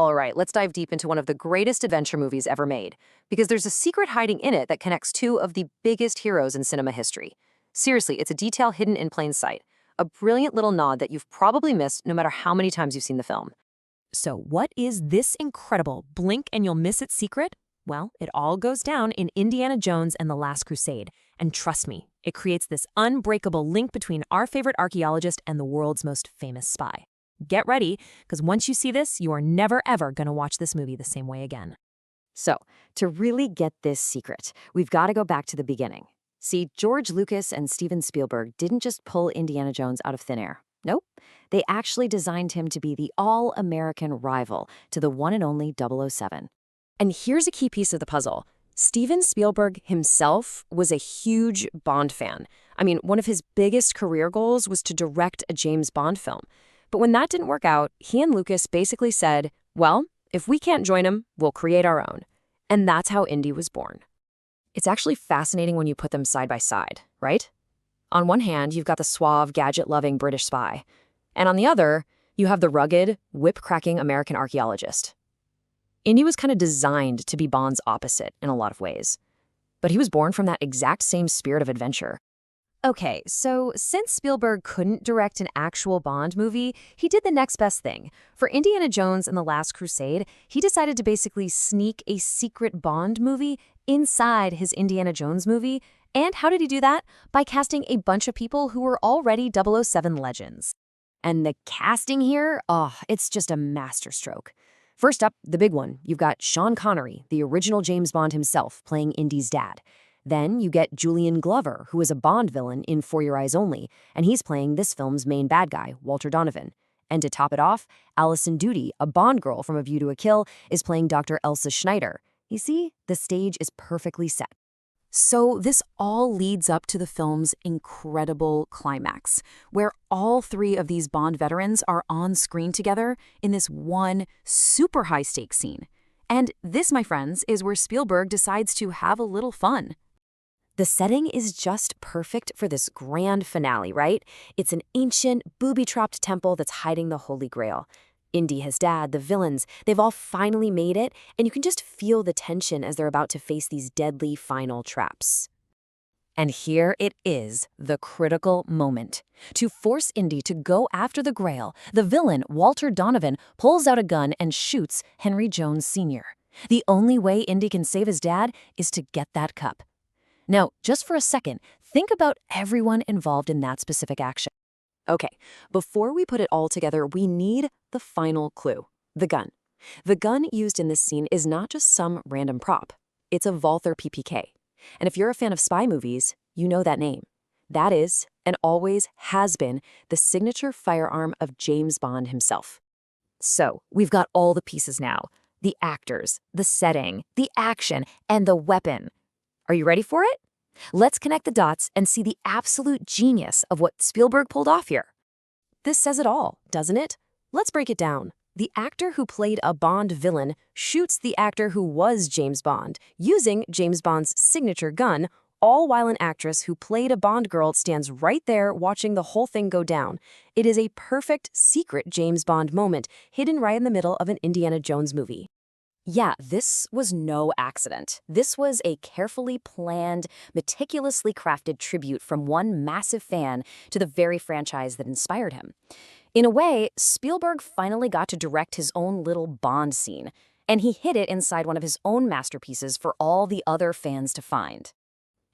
All right, let's dive deep into one of the greatest adventure movies ever made, because there's a secret hiding in it that connects two of the biggest heroes in cinema history. Seriously, it's a detail hidden in plain sight, a brilliant little nod that you've probably missed no matter how many times you've seen the film. So, what is this incredible blink and you'll miss it secret? Well, it all goes down in Indiana Jones and the Last Crusade. And trust me, it creates this unbreakable link between our favorite archaeologist and the world's most famous spy. Get ready, because once you see this, you are never ever going to watch this movie the same way again. So, to really get this secret, we've got to go back to the beginning. See, George Lucas and Steven Spielberg didn't just pull Indiana Jones out of thin air. Nope. They actually designed him to be the all-American rival to the one and only 007. And here's a key piece of the puzzle. Steven Spielberg himself was a huge Bond fan. I mean, one of his biggest career goals was to direct a James Bond film. But when that didn't work out, he and Lucas basically said, well, if we can't join him, we'll create our own. And that's how Indy was born. It's actually fascinating when you put them side by side, right? On one hand, you've got the suave, gadget-loving British spy. And on the other, you have the rugged, whip-cracking American archaeologist. Indy was kind of designed to be Bond's opposite in a lot of ways. But he was born from that exact same spirit of adventure. Okay, so since Spielberg couldn't direct an actual Bond movie, he did the next best thing. For Indiana Jones and the Last Crusade, he decided to basically sneak a secret Bond movie inside his Indiana Jones movie. And how did he do that? By casting a bunch of people who were already 007 legends. And the casting here, it's just a masterstroke. First up, the big one. You've got Sean Connery, the original James Bond himself, playing Indy's dad. Then you get Julian Glover, who is a Bond villain in For Your Eyes Only, and he's playing this film's main bad guy, Walter Donovan. And to top it off, Alison Doody, a Bond girl from A View to a Kill, is playing Dr. Elsa Schneider. You see, the stage is perfectly set. So this all leads up to the film's incredible climax, where all three of these Bond veterans are on screen together in this one super high-stakes scene. And this, my friends, is where Spielberg decides to have a little fun. The setting is just perfect for this grand finale, right? It's an ancient, booby-trapped temple that's hiding the Holy Grail. Indy, his dad, the villains, they've all finally made it, and you can just feel the tension as they're about to face these deadly final traps. And here it is, the critical moment. To force Indy to go after the Grail, the villain, Walter Donovan, pulls out a gun and shoots Henry Jones Sr. The only way Indy can save his dad is to get that cup. Now, just for a second, think about everyone involved in that specific action. Okay, before we put it all together, we need the final clue, the gun. The gun used in this scene is not just some random prop. It's a Walther PPK. And if you're a fan of spy movies, you know that name. That is, and always has been, the signature firearm of James Bond himself. So, we've got all the pieces now. The actors, the setting, the action, and the weapon. Are you ready for it? Let's connect the dots and see the absolute genius of what Spielberg pulled off here. This says it all, doesn't it? Let's break it down. The actor who played a Bond villain shoots the actor who was James Bond, using James Bond's signature gun, all while an actress who played a Bond girl stands right there watching the whole thing go down. It is a perfect, secret James Bond moment, hidden right in the middle of an Indiana Jones movie. Yeah, this was no accident. This was a carefully planned, meticulously crafted tribute from one massive fan to the very franchise that inspired him. In a way, Spielberg finally got to direct his own little Bond scene, and he hid it inside one of his own masterpieces for all the other fans to find.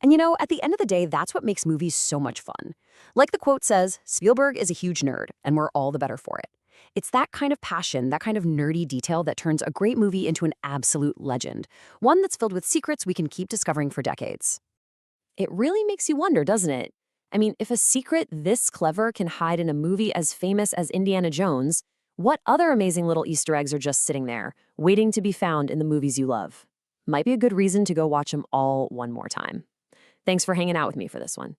And you know, at the end of the day, that's what makes movies so much fun. Like the quote says, Spielberg is a huge nerd, and we're all the better for it. It's that kind of passion, that kind of nerdy detail that turns a great movie into an absolute legend, one that's filled with secrets we can keep discovering for decades. It really makes you wonder, doesn't it? I mean, if a secret this clever can hide in a movie as famous as Indiana Jones, what other amazing little Easter eggs are just sitting there, waiting to be found in the movies you love? Might be a good reason to go watch them all one more time. Thanks for hanging out with me for this one.